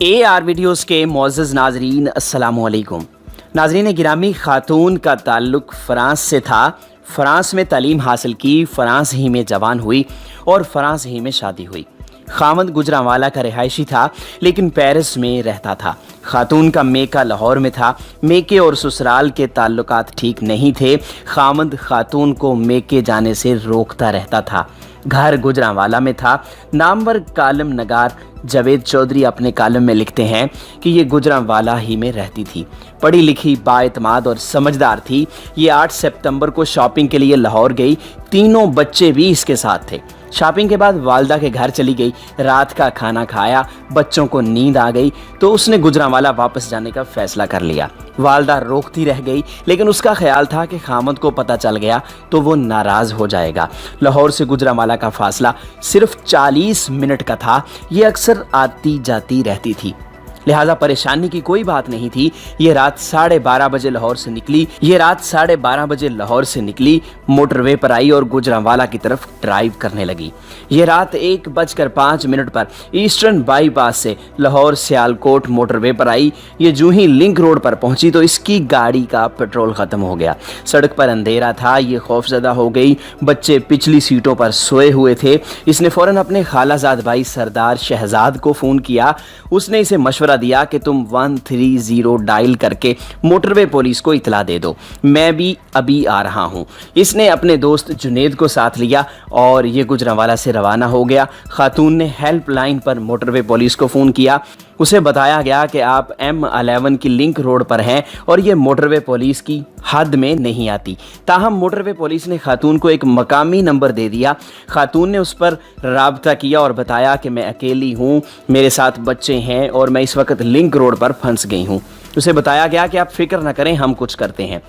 AR videos के मोअज़्ज़ज़ नाज़रीन अस्सलामु अलैकुम। नाज़रीन गिरामी, खातून का ताल्लुक़ फ़्रांस से था। फ़्रांस में तालीम हासिल की, फ़्रांस ही में जवान हुई और फ़्रांस ही में शादी हुई। खामद गुजरांवाला का रिहायशी था लेकिन पेरिस में रहता था। खातून का मेका लाहौर में था। मेके और ससुराल के ताल्लुकात ठीक नहीं थे। खामद खातून को मेके जाने से रोकता रहता था। घर गुजरांवाला में था। नामवर कालम नगार जावेद चौधरी अपने कालम में लिखते हैं कि ये गुजरांवाला ही में रहती थी। पढ़ी लिखी, बाएतमाद और समझदार थी। ये 8 सितंबर को शॉपिंग के लिए लाहौर गई। तीनों बच्चे भी इसके साथ थे। शॉपिंग के बाद वालदा के घर चली गई। रात का खाना खाया, बच्चों को नींद आ गई तो उसने गुजरांवाला वापस जाने का फैसला कर लिया। वालदा रोकती रह गई लेकिन उसका ख्याल था कि खामद को पता चल गया तो वो नाराज़ हो जाएगा। लाहौर से गुजरांवाला का फासला सिर्फ 40 मिनट का था। ये अक्सर आती जाती रहती थी, लिहाजा परेशानी की कोई बात नहीं थी। ये रात 12:30 बजे लाहौर से निकली, मोटरवे पर आई और गुजरांवाला की तरफ ड्राइव करने लगी। ये रात 1:05 पर ईस्टर्न बाईपास से लाहौर सियालकोट मोटरवे पर आई। ये जूं ही लिंक रोड पर पहुंची तो इसकी गाड़ी का पेट्रोल ख़त्म हो गया। सड़क पर अंधेरा था। ये खौफजदा हो गई। बच्चे पिछली सीटों पर सोए हुए थे। इसने फ़ौरन अपने खालाजाद भाई सरदार शहजाद को फ़ोन किया। उसने इसे मशवरा दिया कि तुम 130 डायल करके मोटरवे पुलिस को इतला दे दो, मैं भी अभी आ रहा हूं। इसने अपने दोस्त जुनेद को साथ लिया और ये गुजरांवाला से रवाना हो गया। खातून ने हेल्पलाइन पर मोटरवे पुलिस को फ़ोन किया। उसे बताया गया कि आप M11 की लिंक रोड पर हैं और ये मोटरवे पुलिस की हद में नहीं आती। ताहम मोटरवे पुलिस ने खातून को एक मकामी नंबर दे दिया। खातून ने उस पर राब्ता किया और बताया कि मैं अकेली हूँ, मेरे साथ बच्चे हैं और मैं इस वक्त लिंक रोड पर फंस गई हूँ। उसे बताया गया कि आप फिक्र न करें, हम कुछ करते हैं।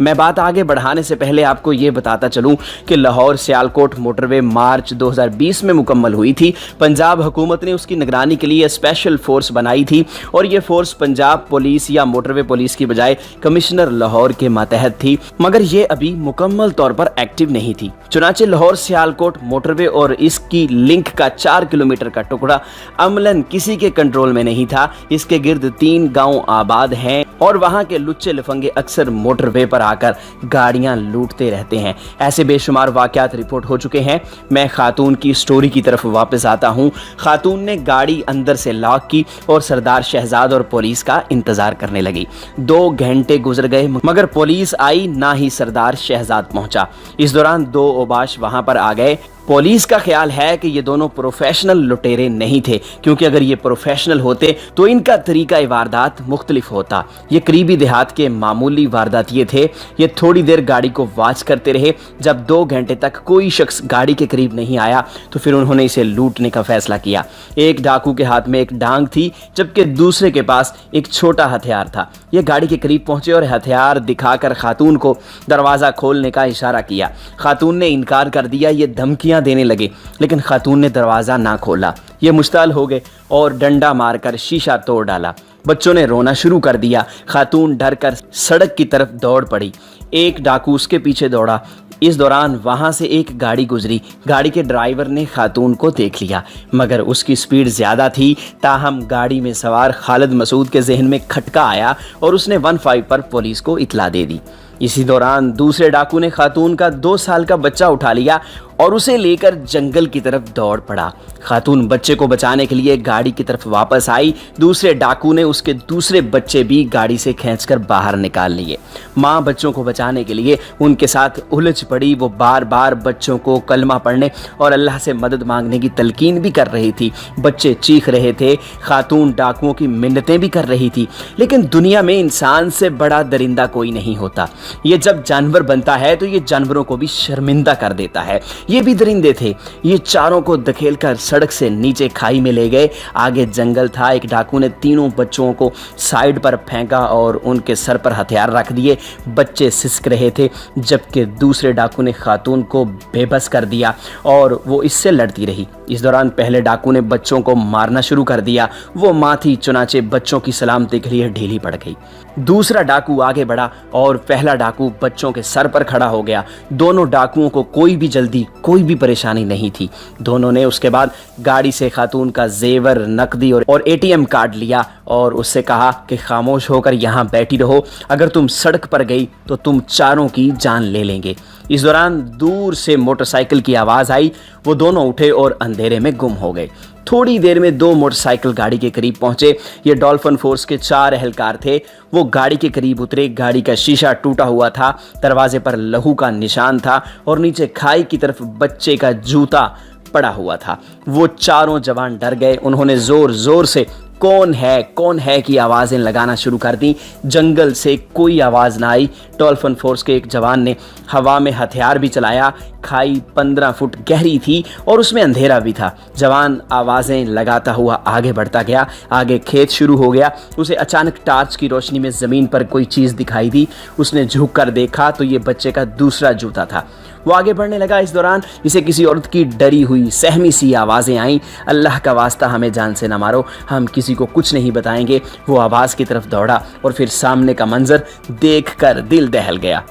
मैं बात आगे बढ़ाने से पहले आपको ये बताता चलूं कि लाहौर सियालकोट मोटरवे मार्च 2020 में मुकम्मल हुई थी। पंजाब हुकूमत ने उसकी निगरानी के लिए स्पेशल फोर्स बनाई थी और ये फोर्स पंजाब पुलिस या मोटरवे पुलिस की बजाय कमिश्नर लाहौर के मातहत थी, मगर ये अभी मुकम्मल तौर पर एक्टिव नहीं थी। चुनाचे लाहौर सियालकोट मोटरवे और इसकी लिंक का 4 किलोमीटर का टुकड़ा अमलन किसी के कंट्रोल में नहीं था। इसके गिर्द 3 गाँव आबाद हैं और वहाँ के लुच्चे लफंगे अक्सर मोटरवे पर आकर गाड़ियां लूटते रहते हैं। ऐसे बेशुमार वाकयात रिपोर्ट हो चुके हैं। मैं खातून की स्टोरी की तरफ वापस आता हूं। खातून ने गाड़ी अंदर से लॉक की और सरदार शहजाद और पुलिस का इंतजार करने लगी। 2 घंटे गुजर गए मगर पुलिस आई ना ही सरदार शहजाद पहुंचा। इस दौरान 2 ओबाश वहां पर आ गए। पुलिस का ख्याल है कि ये दोनों प्रोफेशनल लुटेरे नहीं थे, क्योंकि अगर ये प्रोफेशनल होते तो इनका तरीका वारदात मुख्तलिफ होता। ये करीबी देहात के मामूली वारदातिये थे। ये थोड़ी देर गाड़ी को वॉच करते रहे। जब 2 घंटे तक कोई शख्स गाड़ी के करीब नहीं आया तो फिर उन्होंने इसे लूटने का फैसला किया। एक डाकू के हाथ में एक डांग थी जबकि दूसरे के पास एक छोटा हथियार था। ये गाड़ी के करीब पहुंचे और हथियार दिखाकर खातून को दरवाज़ा खोलने का इशारा किया। खातून ने इनकार कर दिया। ये धमकियां देने लगे लेकिन खातून ने दरवाज़ा ना खोला। ये मुश्ताल हो गए और डंडा मारकर शीशा तोड़ डाला। बच्चों ने रोना शुरू कर दिया। खातून डर कर सड़क की तरफ दौड़ पड़ी। एक डाकू उसके पीछे दौड़ा। इस दौरान वहां से एक गाड़ी गुजरी। गाड़ी के ड्राइवर ने खातून को देख लिया मगर उसकी स्पीड ज़्यादा थी। ताहम गाड़ी में सवार खालिद मसूद के जहन में खटका आया और उसने 15 पर पुलिस को इतला दे दी। इसी दौरान दूसरे डाकू ने खातून का 2 साल का बच्चा उठा लिया और उसे लेकर जंगल की तरफ दौड़ पड़ा। खातून बच्चे को बचाने के लिए गाड़ी की तरफ वापस आई। दूसरे डाकू ने उसके दूसरे बच्चे भी गाड़ी से खींचकर बाहर निकाल लिए। माँ बच्चों को बचाने के लिए उनके साथ उलझ पड़ी। वो बार बार बच्चों को कलमा पढ़ने और अल्लाह से मदद मांगने की तलकीन भी कर रही थी। बच्चे चीख रहे थे। खातून डाकुओं की मिन्नतें भी कर रही थी। लेकिन दुनिया में इंसान से बड़ा दरिंदा कोई नहीं होता। ये जब जानवर बनता है तो ये जानवरों को भी शर्मिंदा कर देता है। ये भी दरिंदे थे। ये चारों को धकेलकर सड़क से नीचे खाई में ले गए। आगे जंगल था। एक डाकू ने तीनों बच्चों को साइड पर फेंका और उनके सर पर हथियार रख दिए। बच्चे सिसक रहे थे जबकि दूसरे डाकू ने खातून को बेबस कर दिया और वो इससे लड़ती रही। इस दौरान पहले डाकू ने बच्चों को मारना शुरू कर दिया। वो माँ थी, चुनाचे बच्चों की सलामती के लिए ढीली पड़ गई। दूसरा डाकू आगे बढ़ा और पहला डाकू बच्चों के सर पर खड़ा हो गया। दोनों डाकुओं को कोई भी जल्दी, कोई भी परेशानी नहीं थी। दोनों ने उसके बाद गाड़ी से खातून का जेवर, नकदी और एटीएम कार्ड लिया और उससे कहा कि खामोश होकर यहाँ बैठी रहो, अगर तुम सड़क पर गई तो तुम चारों की जान ले लेंगे। इस दौरान दूर से मोटरसाइकिल की आवाज़ आई। वो दोनों उठे और अंधेरे में गुम हो गए। थोड़ी देर में 2 मोटरसाइकिल गाड़ी के करीब पहुंचे। ये डॉल्फिन फोर्स के 4 एहलकार थे। वो गाड़ी के करीब उतरे। गाड़ी का शीशा टूटा हुआ था, दरवाजे पर लहू का निशान था और नीचे खाई की तरफ बच्चे का जूता पड़ा हुआ था। वो चारों जवान डर गए। उन्होंने जोर जोर से कौन है की आवाज़ें लगाना शुरू कर दी। जंगल से कोई आवाज़ ना आई। डॉल्फिन फोर्स के एक जवान ने हवा में हथियार भी चलाया। खाई 15 फुट गहरी थी और उसमें अंधेरा भी था। जवान आवाज़ें लगाता हुआ आगे बढ़ता गया। आगे खेत शुरू हो गया। उसे अचानक टार्च की रोशनी में ज़मीन पर कोई चीज़ दिखाई दी। उसने झुक कर देखा तो ये बच्चे का दूसरा जूता था। वो आगे बढ़ने लगा। इस दौरान इसे किसी औरत की डरी हुई सहमी सी आवाज़ें आईं। अल्लाह का वास्ता हमें जान से न मारो, हम किसी को कुछ नहीं बताएंगे। वो आवाज़ की तरफ दौड़ा और फिर सामने का मंजर देखकर दिल दहल गया।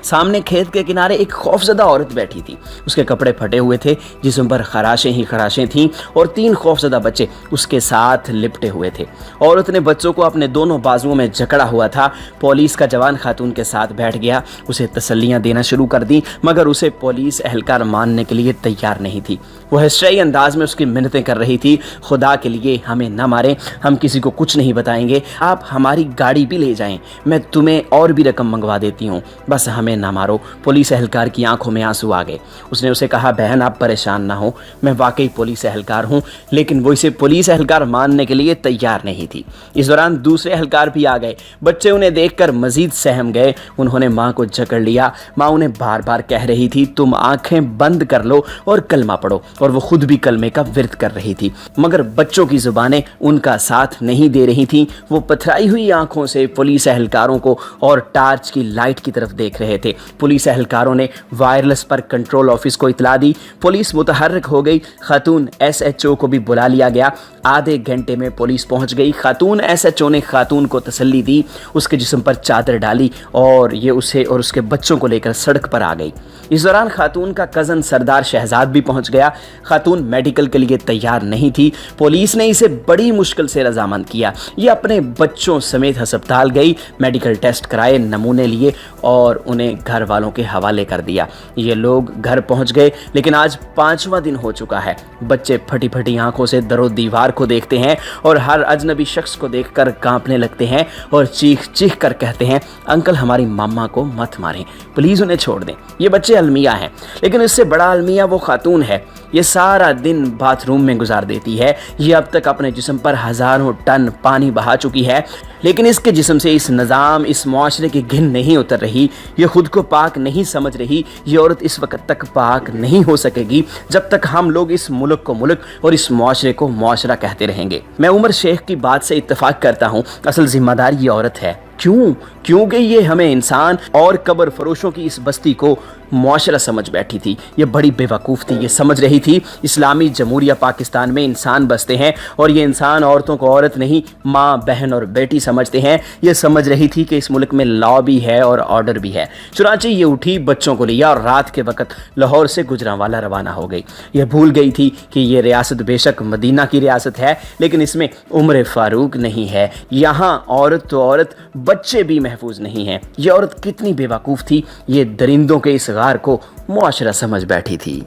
सामने खेत के किनारे एक खौफजदा औरत बैठी थी। उसके कपड़े फटे हुए थे, जिस्म पर खराशें ही खराशें थीं और 3 खौफजदा बच्चे उसके साथ लिपटे हुए थे। औरत ने बच्चों को अपने दोनों बाजुओं में जकड़ा हुआ था। पुलिस का जवान खातून के साथ बैठ गया। उसे तसल्लियां देना शुरू कर दी, मगर उसे पुलिस एहलकार मानने के लिए तैयार नहीं थी। वो हिस्ट्री अंदाज में उसकी मिन्नतें कर रही थी, खुदा के लिए हमें न मारें, हम किसी को कुछ नहीं बताएंगे, आप हमारी गाड़ी भी ले जाएं, मैं तुम्हें और भी रकम मंगवा देती हूँ, बस हमें ना मारो। पुलिस एहलकार की आंखों में आंसू आ गए। उसने उसे कहा, बहन आप परेशान ना हो, मैं वाकई पुलिस एहलकार हूँ। लेकिन वो इसे पुलिस एहलकार मानने के लिए तैयार नहीं थी। इस दौरान दूसरे एहलकार भी आ गए। बच्चे उन्हें देखकर मजीद सहम गए। उन्होंने माँ को जकड़ लिया। माँ उन्हें बार बार कह रही थी, तुम आंखें बंद कर लो और कलमा पढ़ो, और वो खुद भी कलमे का विर्द कर रही थी, मगर बच्चों की जुबानें उनका साथ नहीं दे रही थीं। वो पथराई हुई आंखों से पुलिस एहलकारों को और टार्च की लाइट की तरफ देख रहे थे। पुलिस एहलकारों ने वायरलेस पर कंट्रोल ऑफिस को इतला दी। पुलिस मुतहर्रिक हो गई। खातून SHO को भी बुला लिया गया। आधे घंटे में पुलिस पहुंच गई। खातून SHO ने खातून को तसल्ली दी, उसके जिस्म पर चादर डाली और ये उसे और उसके बच्चों को लेकर सड़क पर आ गई। इस दौरान खातून का कज़न सरदार शहजाद भी पहुंच गया। खातून मेडिकल के लिए तैयार नहीं थी। पुलिस ने इसे बड़ी मुश्किल से रजामंद किया। ये अपने बच्चों समेत अस्पताल गई, मेडिकल टेस्ट कराए, नमूने लिए और उन्हें घर वालों के हवाले कर दिया। ये लोग घर पहुंच गए, लेकिन आज 5वां दिन हो चुका है। बच्चे फटी फटी आंखों से दरो दीवार को देखते हैं और हर अजनबी शख्स को देखकर कांपने लगते हैं और चीख चीख कर कहते हैं, अंकल हमारी मामा को मत मारें, प्लीज़ उन्हें छोड़ दें। ये बच्चे अलमिया हैं, लेकिन इससे बड़ा अलमिया वो खातून है। ये सारा दिन बाथरूम में गुजार देती है। ये अब तक अपने जिस्म पर हज़ारों टन पानी बहा चुकी है, लेकिन इसके जिस्म से इस निज़ाम, इस मुआशरे की घिन नहीं उतर रही। ये खुद को पाक नहीं समझ रही। ये औरत इस वक्त तक पाक नहीं हो सकेगी जब तक हम लोग इस मुल्क को मुल्क और इस मुआशरे को मुआशरा कहते रहेंगे। मैं उमर शेख की बात से इत्तेफाक करता हूँ, असल जिम्मेदार ये औरत है। क्योंकि ये हमें इंसान और कब्र फरोशों की इस बस्ती को मुआशरा समझ बैठी थी। ये बड़ी बेवकूफ़ थी। ये समझ रही थी इस्लामी जमहूरिया पाकिस्तान में इंसान बसते हैं और ये इंसान औरतों को औरत नहीं, माँ, बहन और बेटी समझते हैं। ये समझ रही थी कि इस मुल्क में लॉ भी है और ऑर्डर भी है। चुनांचे ये उठी, बच्चों को लिया और रात के वक्त लाहौर से गुजरांवाला रवाना हो गई। ये भूल गई थी कि ये रियासत बेशक मदीना की रियासत है, लेकिन इसमें उम्र फारूक नहीं है। यहाँ औरत तो औरत, बच्चे भी महफूज नहीं हैं। ये औरत कितनी बेवकूफ़ थी। ये दरिंदों के इस गार को मुआशरा समझ बैठी थी।